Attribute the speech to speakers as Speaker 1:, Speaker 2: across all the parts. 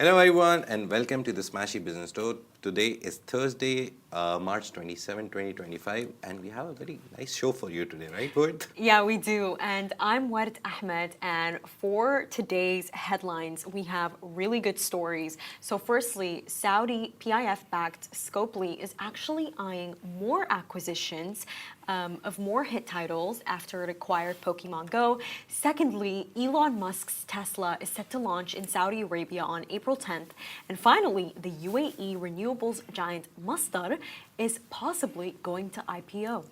Speaker 1: Hello everyone and welcome to the Smashy Business Store. Today is Thursday, March 27, 2025 and we have a very nice show for you today, right Wood?
Speaker 2: Yeah, we do. And I'm Wed Ahmed, and for today's headlines, we have really good stories. So firstly, Saudi PIF-backed Scopely is actually eyeing more acquisitions of more hit titles after it acquired Pokemon Go. Secondly, Elon Musk's Tesla is set to launch in Saudi Arabia on April 10th. And finally, the UAE renewables giant Masdar is possibly going to IPO.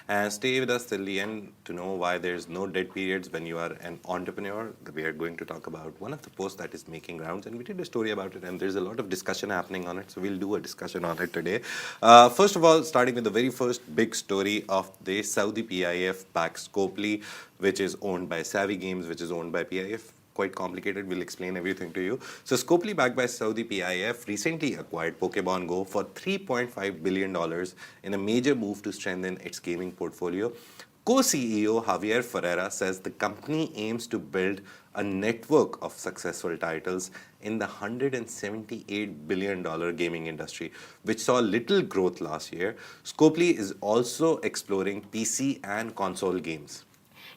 Speaker 1: And stay with us till the end to know why there's no dead periods when you are an entrepreneur. We are going to talk about one of the posts that is making rounds, and we did a story about it, and there's a lot of discussion happening on it, so we'll do a discussion on it today. First of all, starting with the very first big story of the Saudi PIF-backed Scopely, which is owned by Savvy Games, which is owned by PIF. Quite complicated. We'll explain everything to you. So Scopely, backed by Saudi PIF, recently acquired Pokemon Go for $3.5 billion in a major move to strengthen its gaming portfolio. Co-CEO Javier Ferreira says the company aims to build a network of successful titles in the $178 billion gaming industry, which saw little growth last year. Scopely is also exploring PC and console games.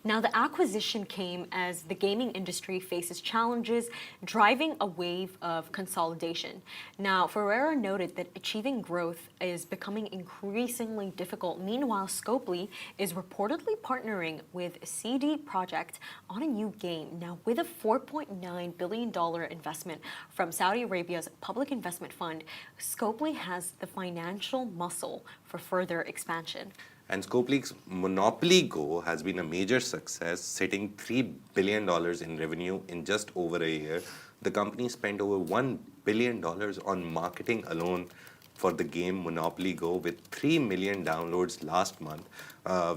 Speaker 2: Now, the acquisition came as the gaming industry faces challenges, driving a wave of consolidation. Now, Ferreira noted that achieving growth is becoming increasingly difficult. Meanwhile, Scopely is reportedly partnering with CD Projekt on a new game. Now, with a $4.9 billion investment from Saudi Arabia's public investment fund, Scopely has the financial muscle for further expansion.
Speaker 1: And Scopely's Monopoly Go has been a major success, setting $3 billion in revenue in just over a year. The company spent over $1 billion on marketing alone for the game Monopoly Go, with 3 million downloads last month,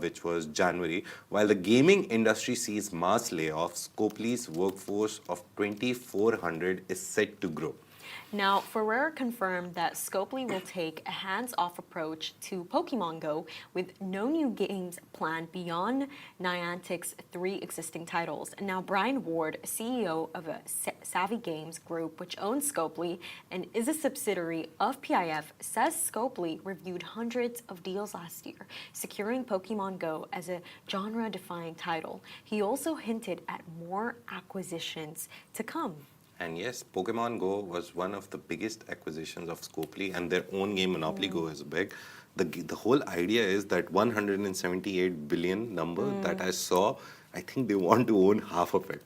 Speaker 1: which was January. While the gaming industry sees mass layoffs, Scopely's workforce of 2,400 is set to grow.
Speaker 2: Now, Ferrer confirmed that Scopely will take a hands-off approach to Pokemon Go with no new games planned beyond Niantic's 3 existing titles. Now, Brian Ward, CEO of a Savvy Games group, which owns Scopely and is a subsidiary of PIF, says Scopely reviewed hundreds of deals last year, securing Pokemon Go as a genre-defying title. He also hinted at more acquisitions to come.
Speaker 1: And yes, Pokemon Go was one of the biggest acquisitions of Scopely, and their own game Monopoly Go is big. The whole idea is that 178 billion number that I saw, I think they want to own half of it.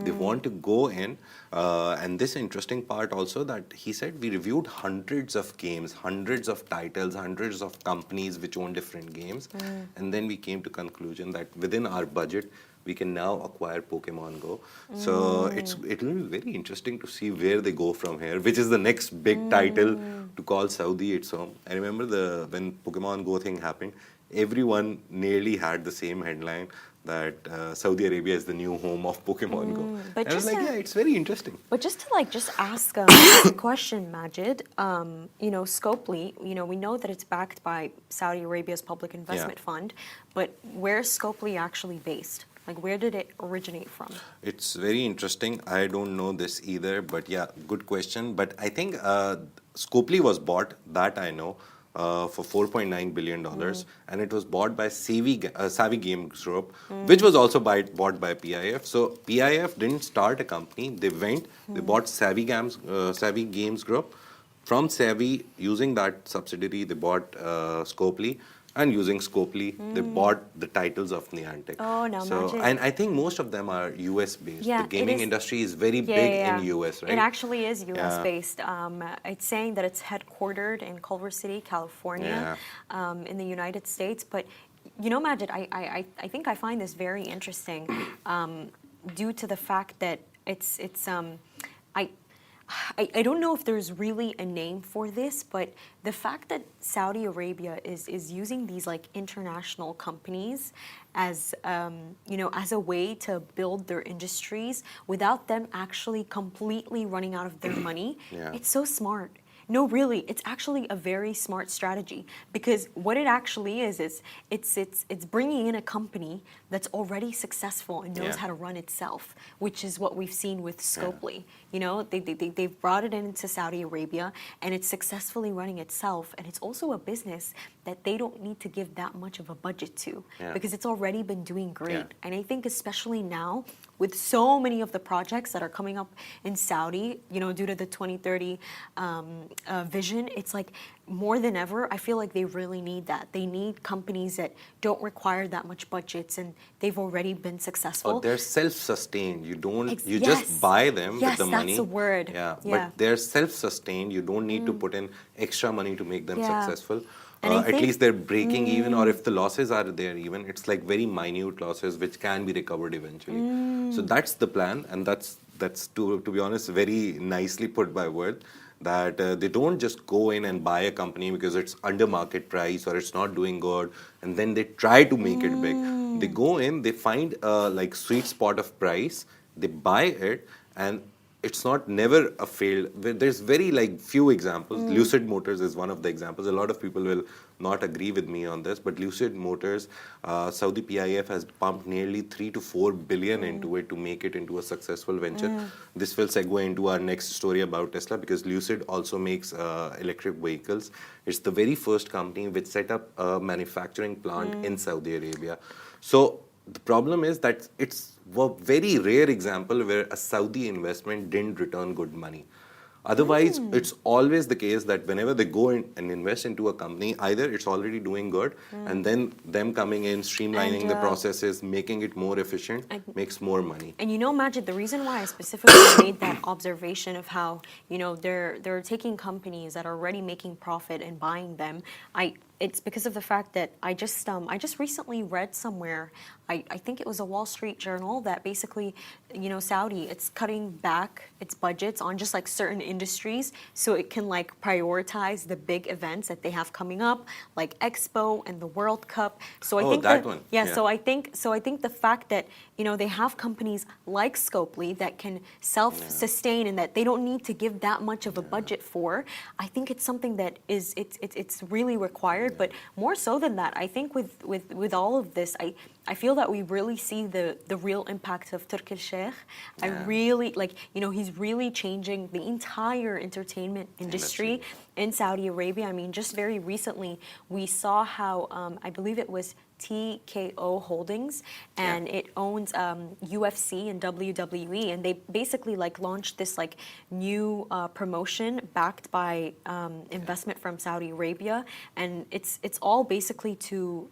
Speaker 1: They want to go in, and this interesting part also that he said we reviewed hundreds of games, hundreds of titles, hundreds of companies which own different games, and then we came to conclusion that within our budget, we can now acquire Pokemon Go. So it will be very interesting to see where they go from here, which is the next big title to call Saudi its home. I remember when Pokemon Go thing happened, everyone nearly had the same headline that Saudi Arabia is the new home of Pokemon Go.
Speaker 2: But
Speaker 1: I was like, yeah, it's very interesting.
Speaker 2: But just to ask a question, Majid, Scopely, we know that it's backed by Saudi Arabia's public investment fund, but where's Scopely actually based? Like, where did it originate from?
Speaker 1: It's very interesting. I don't know this either, but yeah, good question. But I think Scopely was bought, that I know, for $4.9 billion, and it was bought by Savvy Games Group, which was also bought by PIF. So PIF didn't start a company. They bought Savvy Games Group. From Savvy, using that subsidiary, they bought Scopely. And using Scopely, they bought the titles of Niantic.
Speaker 2: Oh, now magic.
Speaker 1: And I think most of them are US based.
Speaker 2: Yeah,
Speaker 1: the gaming industry is very big in US, right?
Speaker 2: It actually is US based. It's saying that it's headquartered in Culver City, California, in the United States. But Majid, I think I find this very interesting due to the fact that I don't know if there's really a name for this, but the fact that Saudi Arabia is using these like international companies as as a way to build their industries without them actually completely running out of their money, it's so smart. No, really, it's actually a very smart strategy because what it actually is it's bringing in a company that's already successful and knows
Speaker 1: Yeah.
Speaker 2: how to run itself, which is what we've seen with
Speaker 1: Yeah.
Speaker 2: Scopely. You know, they've brought it into Saudi Arabia and it's successfully running itself. And it's also a business that they don't need to give that much of a budget to
Speaker 1: Yeah.
Speaker 2: because it's already been doing great.
Speaker 1: Yeah.
Speaker 2: And I think especially now with so many of the projects that are coming up in Saudi, you know, due to the 2030 vision, it's like more than ever, I feel like they really need that. They need companies that don't require that much budgets and they've already been
Speaker 1: Or
Speaker 2: successful.
Speaker 1: they're self-sustained. You don't, you
Speaker 2: Yes.
Speaker 1: just buy them with
Speaker 2: Yes,
Speaker 1: the
Speaker 2: that's
Speaker 1: money.
Speaker 2: the word.
Speaker 1: Yeah,
Speaker 2: Yeah.
Speaker 1: but they're self-sustained. You don't need to put in extra money to make them
Speaker 2: Yeah.
Speaker 1: successful.
Speaker 2: And I
Speaker 1: At
Speaker 2: think-
Speaker 1: least they're breaking even, or if the losses are there even, it's like very minute losses which can be recovered eventually. So that's the plan, and that's to be honest, very nicely put by word. That they don't just go in and buy a company because it's under market price or it's not doing good, and then they try to make it big. They go in, they find a like sweet spot of price, they buy it, and it's not never a failed. There's very like few examples. Lucid Motors is one of the examples. A lot of people will not agree with me on this, but Lucid Motors, Saudi PIF has pumped nearly 3 to 4 billion into it to make it into a successful venture. This will segue into our next story about Tesla because Lucid also makes electric vehicles. It's the very first company which set up a manufacturing plant in Saudi Arabia. So the problem is that it's a very rare example where a Saudi investment didn't return good money. Otherwise, it's always the case that whenever they go in and invest into a company, either it's already doing good, and then them coming in, streamlining
Speaker 2: And,
Speaker 1: the processes, making it more efficient, makes more money.
Speaker 2: And you know, Majid, the reason why I specifically made that observation of how, you know, they're taking companies that are already making profit and buying them, it's because of the fact that I just recently read somewhere, I think it was a Wall Street Journal, that basically, you know, Saudi, it's cutting back its budgets on just like certain industries so it can like prioritize the big events that they have coming up, like Expo and the World Cup. So I think
Speaker 1: that one.
Speaker 2: Yeah,
Speaker 1: Yeah.
Speaker 2: so I think the fact that, you know, they have companies like Scopely that can self-sustain and that they don't need to give that much of a budget for, I think it's something that is it's really required. But more so than that, I think with all of this, I feel that we really see the real impact of Turkish Sheikh. I really like, you know, he's really changing the entire entertainment industry in Saudi Arabia. I mean, just very recently we saw how I believe it was TKO Holdings, and it owns UFC and WWE, and they basically like launched this like new promotion backed by investment from Saudi Arabia, and it's all basically to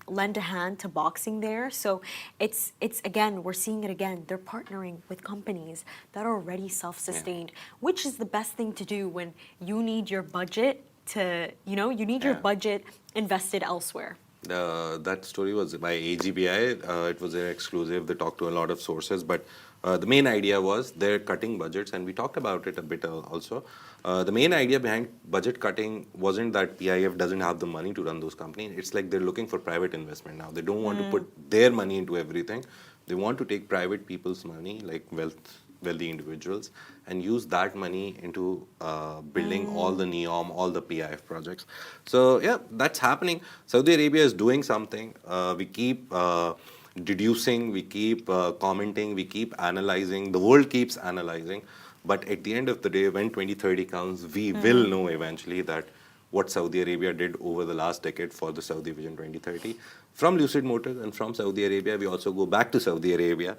Speaker 2: lend a hand to boxing there. So it's again, we're seeing it again. They're partnering with companies that are already self-sustained, which is the best thing to do when you need your budget to, you know, you need your budget invested elsewhere.
Speaker 1: That story was by AGBI. It was their exclusive. They talked to a lot of sources, but the main idea was they're cutting budgets, and we talked about it a bit also. The main idea behind budget cutting wasn't that PIF doesn't have the money to run those companies. It's like they're looking for private investment now. They don't want to put their money into everything. They want to take private people's money, like wealthy individuals, and use that money into building all the NEOM, all the PIF projects. So yeah, that's happening. Saudi Arabia is doing something. We keep deducing, we keep commenting, we keep analyzing. The world keeps analyzing. But at the end of the day, when 2030 comes, we will know eventually that what Saudi Arabia did over the last decade for the Saudi Vision 2030. From Lucid Motors and from Saudi Arabia, we also go back to Saudi Arabia.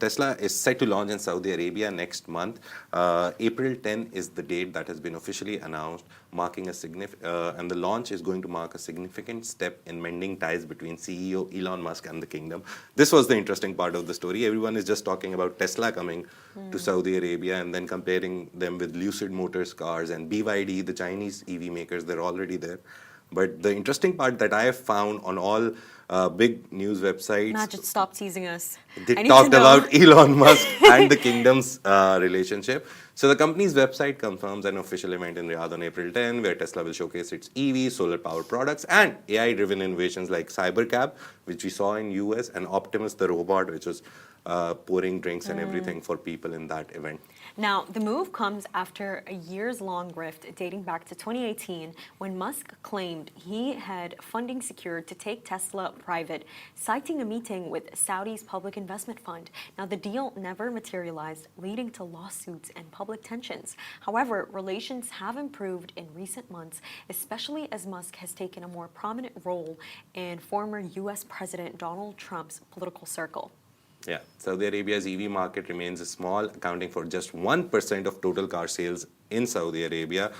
Speaker 1: Tesla is set to launch in Saudi Arabia next month. April 10 is the date that has been officially announced, marking a and the launch is going to mark a significant step in mending ties between CEO Elon Musk and the kingdom. This was the interesting part of the story. Everyone is just talking about Tesla coming to Saudi Arabia and then comparing them with Lucid Motors cars and BYD, the Chinese EV makers. They're already there. But the interesting part that I have found on all big news websites,
Speaker 2: Majid, stop teasing us.
Speaker 1: they
Speaker 2: I need
Speaker 1: talked
Speaker 2: to know.
Speaker 1: about Elon Musk and the kingdom's relationship. So the company's website confirms an official event in Riyadh on April 10, where Tesla will showcase its EV, solar-powered products, and AI-driven innovations like Cybercab, which we saw in US, and Optimus, the robot, which was pouring drinks and everything for people in that event.
Speaker 2: Now, the move comes after a years-long rift dating back to 2018 when Musk claimed he had funding secured to take Tesla private, citing a meeting with Saudi's public investment fund. Now, the deal never materialized, leading to lawsuits and public tensions. However, relations have improved in recent months, especially as Musk has taken a more prominent role in former U.S. President Donald Trump's political circle.
Speaker 1: Yeah, Saudi Arabia's EV market remains small, accounting for just 1% of total car sales in Saudi Arabia.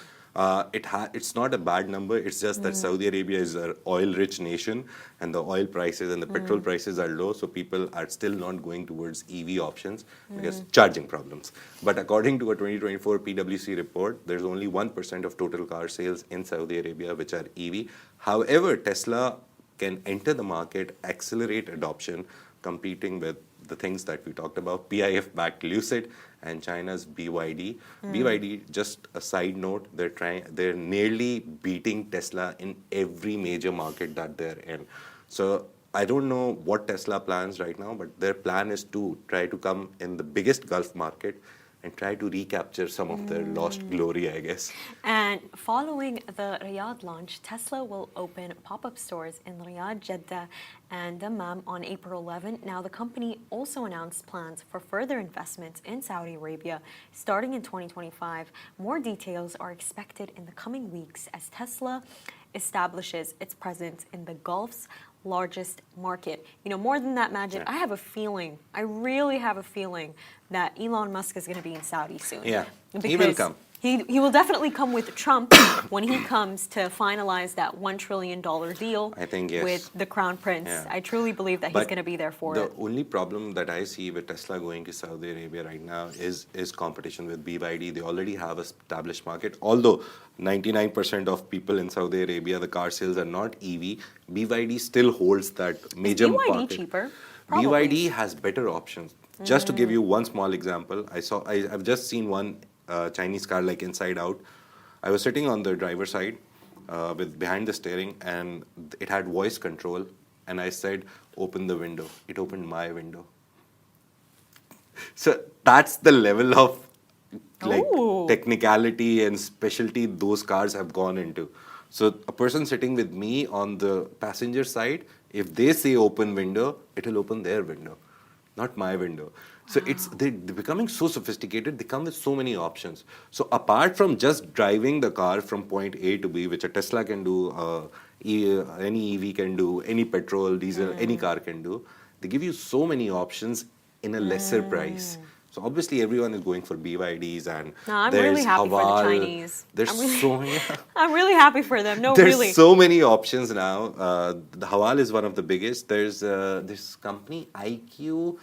Speaker 1: It's not a bad number, it's just that Saudi Arabia is an oil-rich nation and the oil prices and the petrol prices are low, so people are still not going towards EV options because charging problems. But according to a 2024 PwC report, there's only 1% of total car sales in Saudi Arabia which are EV. However, Tesla can enter the market, accelerate adoption, competing with the things that we talked about, PIF-backed Lucid and China's BYD. BYD, just a side note, they're nearly beating Tesla in every major market that they're in. So I don't know what Tesla plans right now, but their plan is to try to come in the biggest Gulf market and try to recapture some of their lost glory, I guess.
Speaker 2: And following the Riyadh launch, Tesla will open pop-up stores in Riyadh, Jeddah, and Dammam on April 11. Now, the company also announced plans for further investments in Saudi Arabia starting in 2025. More details are expected in the coming weeks as Tesla establishes its presence in the Gulf's largest market. You know, more than that, Majid, I have a feeling, I really have a feeling that Elon Musk is going to be in Saudi soon.
Speaker 1: Yeah, he will come.
Speaker 2: He will definitely come with Trump when he comes to finalize that $1 trillion deal
Speaker 1: I think, yes.
Speaker 2: with the Crown Prince.
Speaker 1: Yeah.
Speaker 2: I truly believe that he's going to be there for it.
Speaker 1: The only problem that I see with Tesla going to Saudi Arabia right now is competition with BYD. They already have an established market. Although 99% of people in Saudi Arabia, the car sales are not EV, BYD still holds that major
Speaker 2: BYD
Speaker 1: market.
Speaker 2: cheaper? Probably.
Speaker 1: BYD has better options. Just to give you one small example, I've just seen one Chinese car like inside out. I was sitting on the driver's side with behind the steering and it had voice control and I said, open the window. It opened my window. So that's the level of like technicality and specialty those cars have gone into. So a person sitting with me on the passenger side, if they say open window, it will open their window, not my window. So they're becoming so sophisticated, they come with so many options. So apart from just driving the car from point A to B, which a Tesla can do, any EV can do, any petrol, diesel, any car can do, they give you so many options in a lesser price. So obviously everyone is going for BYDs and
Speaker 2: No, I'm
Speaker 1: there's
Speaker 2: really happy for the
Speaker 1: Haval.
Speaker 2: Chinese.
Speaker 1: There's so many.
Speaker 2: I'm really happy for them. No,
Speaker 1: There's
Speaker 2: really.
Speaker 1: so many options now. The Haval is one of the biggest. There's this company IQ,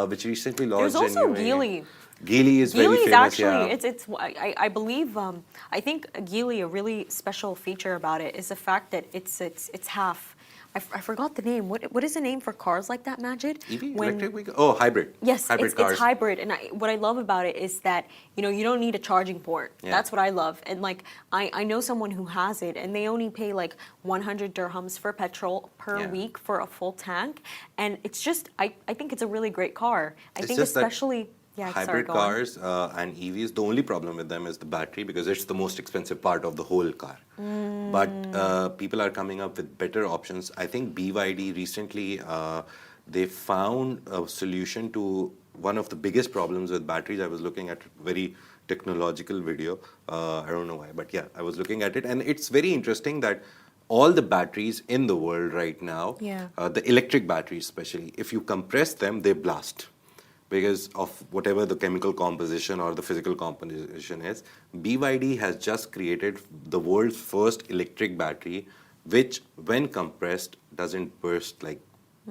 Speaker 1: which recently launched.
Speaker 2: There's also
Speaker 1: anyway.
Speaker 2: Geely.
Speaker 1: Geely is very
Speaker 2: Geely is
Speaker 1: famous.
Speaker 2: actually, I believe, I think Geely, a really special feature about it is the fact that it's half. I forgot the name. What is the name for cars like that, Majid?
Speaker 1: EV, electric? Oh, hybrid.
Speaker 2: Yes,
Speaker 1: hybrid cars.
Speaker 2: It's hybrid. And what I love about it is that, you know, you don't need a charging port.
Speaker 1: Yeah.
Speaker 2: That's what I love. And like, I know someone who has it and they only pay like 100 dirhams for petrol per week for a full tank. And it's just, I think it's a really great car. I think especially... Yeah,
Speaker 1: hybrid cars and EVs, the only problem with them is the battery because it's the most expensive part of the whole car. But people are coming up with better options. I think BYD recently, they found a solution to one of the biggest problems with batteries. I was looking at a very technological video. I don't know why, but yeah, I was looking at it. And it's very interesting that all the batteries in the world right now, the electric batteries especially, if you compress them, they blast. Because of whatever the chemical composition or the physical composition is, BYD has just created the world's first electric battery, which when compressed doesn't burst like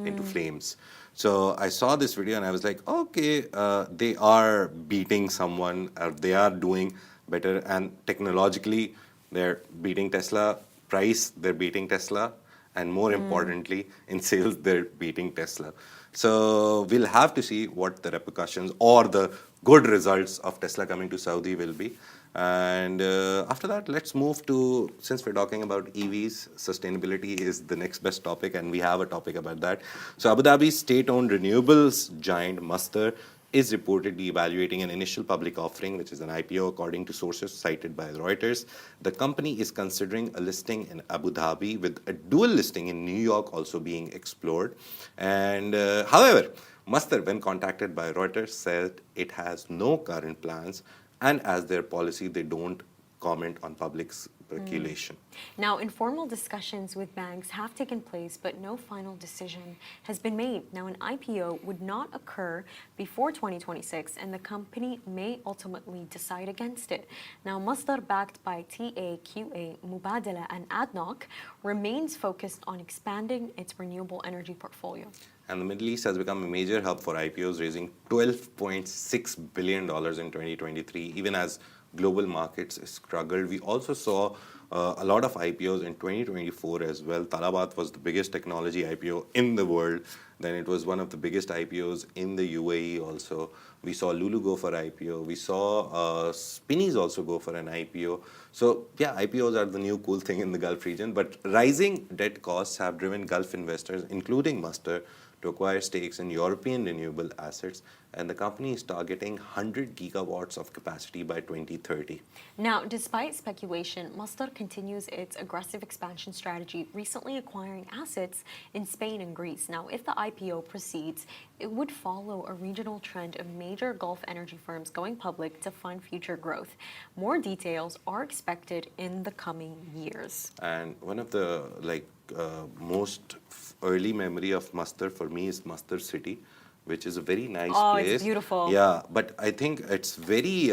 Speaker 1: into flames. So I saw this video and I was like, okay, they are beating someone, they are doing better, and technologically they're beating Tesla. Price, they're beating Tesla, and more importantly, in sales, they're beating Tesla. So we'll have to see what the repercussions or the good results of Tesla coming to Saudi will be. And after that, let's move to, since we're talking about EVs, sustainability is the next best topic, and we have a topic about that. So Abu Dhabi's state-owned renewables giant Masdar is reportedly evaluating an initial public offering, which is an IPO, according to sources cited by Reuters. The company is considering a listing in Abu Dhabi, with a dual listing in New York also being explored. And however, Masdar, when contacted by Reuters, said it has no current plans, and as their policy, they don't comment on public speculation.
Speaker 2: Now, informal discussions with banks have taken place, but no final decision has been made. Now, an IPO would not occur before 2026, and the company may ultimately decide against it. Now, Masdar, backed by TAQA, Mubadala, and ADNOC, remains focused on expanding its renewable energy portfolio.
Speaker 1: And the Middle East has become a major hub for IPOs, raising $12.6 billion in 2023, even as global markets struggled. We also saw a lot of IPOs in 2024 as well. Talabat was the biggest technology IPO in the world. Then it was one of the biggest IPOs in the UAE also. We saw Lulu go for IPO. We saw Spinneys also go for an IPO. So yeah, IPOs are the new cool thing in the Gulf region. But rising debt costs have driven Gulf investors, including Masdar, to acquire stakes in European renewable assets, and the company is targeting 100 gigawatts of capacity by 2030.
Speaker 2: Now, despite speculation, Masdar continues its aggressive expansion strategy, recently acquiring assets in Spain and Greece. Now, if the IPO proceeds, it would follow a regional trend of major Gulf energy firms going public to fund future growth. More details are expected in the coming years.
Speaker 1: And one of the most early memory of Masdar for me is Masdar City, which is a very nice place.
Speaker 2: It's beautiful.
Speaker 1: Yeah, but I think it's very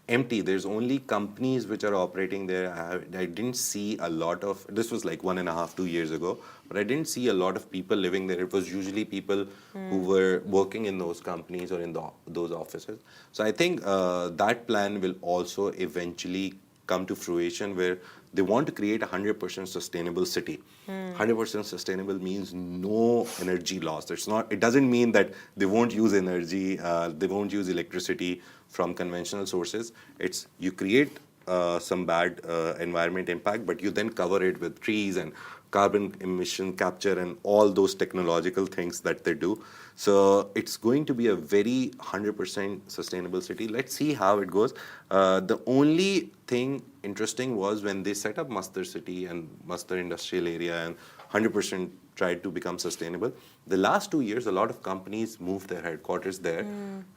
Speaker 1: empty. There's only companies which are operating there. I didn't see a lot of, this was like 1.5, 2 years ago, but I didn't see a lot of people living there. It was usually people who were working in those companies or in those offices. So I think that plan will also eventually come to fruition, where they want to create a 100% sustainable city. 100% sustainable means no energy loss. It doesn't mean that they won't use energy, they won't use electricity from conventional sources. It's you create some bad environment impact, but you then cover it with trees and carbon emission capture and all those technological things that they do. So it's going to be a very 100% sustainable city. Let's see how it goes. The only thing interesting was when they set up Masdar City and Masdar Industrial Area and 100% tried to become sustainable. The last 2 years, a lot of companies moved their headquarters there.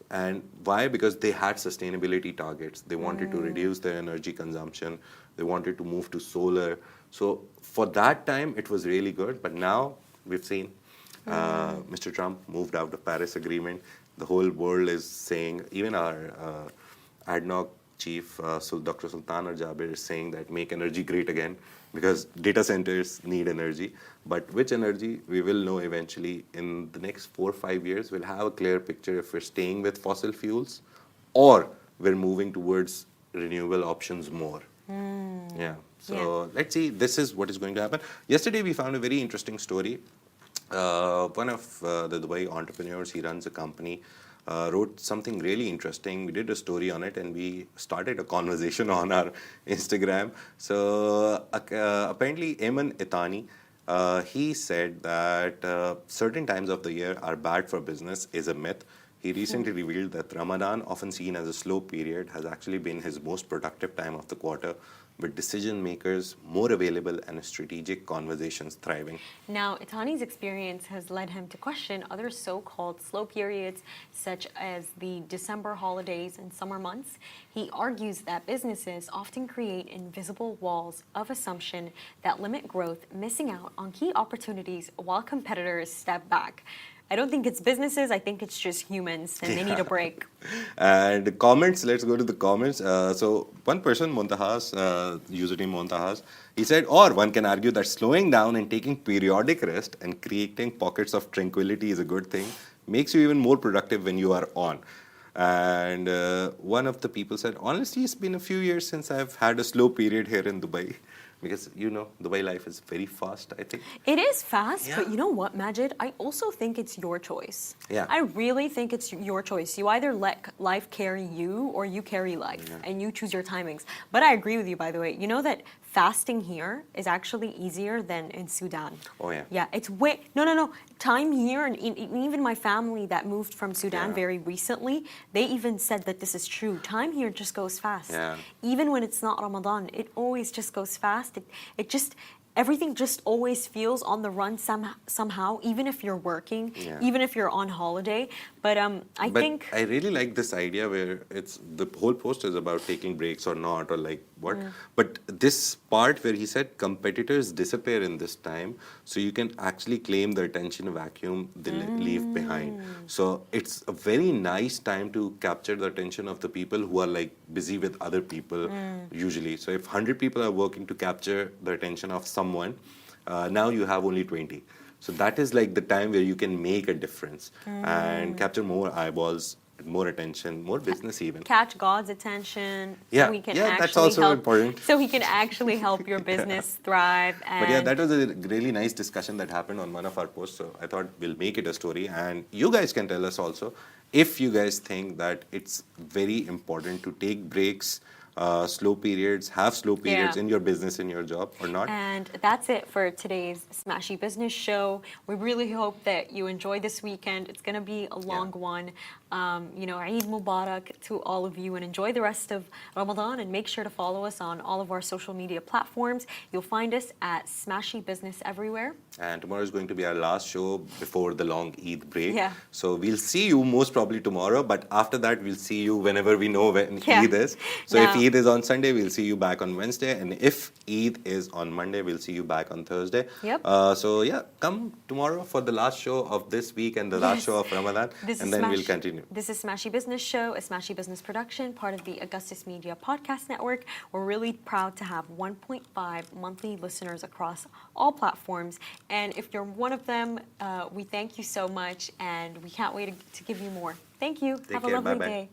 Speaker 1: And why? Because they had sustainability targets. They wanted to reduce their energy consumption. They wanted to move to solar. So for that time, it was really good. But now we've seen Mr. Trump moved out of Paris Agreement. The whole world is saying, even our ADNOC chief, Dr. Sultan Al-Jaber, is saying that make energy great again, because data centers need energy. But which energy, we will know eventually. In the next 4 or 5 years, we'll have a clear picture if we're staying with fossil fuels or we're moving towards renewable options more. Yeah. So let's see, this is what is going to happen. Yesterday, we found a very interesting story. One of the Dubai entrepreneurs, he runs a company, wrote something really interesting. We did a story on it, and we started a conversation on our Instagram. So apparently, Ayman Itani, he said that certain times of the year are bad for business is a myth. He recently revealed that Ramadan, often seen as a slow period, has actually been his most productive time of the quarter, with decision makers more available and strategic conversations thriving.
Speaker 2: Now, Itani's experience has led him to question other so-called slow periods, such as the December holidays and summer months. He argues that businesses often create invisible walls of assumption that limit growth, missing out on key opportunities while competitors step back. I don't think it's businesses, I think it's just humans, and they need a break.
Speaker 1: And the comments, let's go to the comments. So one person, Montahas, username Montahas, he said, or one can argue that slowing down and taking periodic rest and creating pockets of tranquility is a good thing, makes you even more productive when you are on. And one of the people said, honestly, it's been a few years since I've had a slow period here in Dubai. Because, you know, Dubai life is very fast, I think.
Speaker 2: It is fast, but you know what, Majid? I also think it's your choice.
Speaker 1: Yeah.
Speaker 2: I really think it's your choice. You either let life carry you or you carry life, and you choose your timings. But I agree with you, by the way. You know that fasting here is actually easier than in Sudan.
Speaker 1: Oh, yeah.
Speaker 2: Yeah, it's way, no. Time here, and even my family that moved from Sudan
Speaker 1: Yeah.
Speaker 2: very recently, they even said that this is true. Time here just goes fast.
Speaker 1: Yeah.
Speaker 2: Even when it's not Ramadan, it always just goes fast. It just, everything just always feels on the run somehow, even if you're working,
Speaker 1: Yeah.
Speaker 2: even if you're on holiday. But I
Speaker 1: But
Speaker 2: think
Speaker 1: I really like this idea where it's the whole post is about taking breaks or not, or like what. But this part where he said competitors disappear in this time, so you can actually claim the attention vacuum they leave behind. So it's a very nice time to capture the attention of the people who are like busy with other people usually. So if 100 people are working to capture the attention of someone, now you have only 20. So that is like the time where you can make a difference and capture more eyeballs, more attention, more business even.
Speaker 2: catch God's attention,
Speaker 1: Yeah,
Speaker 2: so he can
Speaker 1: yeah,
Speaker 2: actually
Speaker 1: that's also
Speaker 2: help,
Speaker 1: important.
Speaker 2: so he can actually help your business thrive. And
Speaker 1: But yeah, that was a really nice discussion that happened on one of our posts. So I thought we'll make it a story. And you guys can tell us also if you guys think that it's very important to take breaks, slow periods, have slow periods
Speaker 2: Yeah.
Speaker 1: in your business, in your job or not.
Speaker 2: And that's it for today's Smashy Business Show. We really hope that you enjoy this weekend. It's going to be a long one. Eid Mubarak to all of you, and enjoy the rest of Ramadan. And make sure to follow us on all of our social media platforms. You'll find us at Smashy Business everywhere.
Speaker 1: And tomorrow is going to be our last show before the long Eid break.
Speaker 2: Yeah.
Speaker 1: So we'll see you most probably tomorrow, but after that we'll see you whenever we know when
Speaker 2: Yeah.
Speaker 1: Eid is. So if
Speaker 2: Now-
Speaker 1: Eid is on Sunday, we'll see you back on Wednesday, and if Eid is on Monday, we'll see you back on Thursday.
Speaker 2: Yep.
Speaker 1: So yeah, come tomorrow for the last show of this week and the last
Speaker 2: Yes.
Speaker 1: show of Ramadan, and then we'll continue.
Speaker 2: This is Smashy Business Show, a Smashy Business production, part of the Augustus Media Podcast Network. We're really proud to have 1.5 monthly listeners across all platforms. And if you're one of them, we thank you so much, and we can't wait to give you more. Thank you.
Speaker 1: Take
Speaker 2: Have a
Speaker 1: care.
Speaker 2: lovely
Speaker 1: Bye-bye.
Speaker 2: day.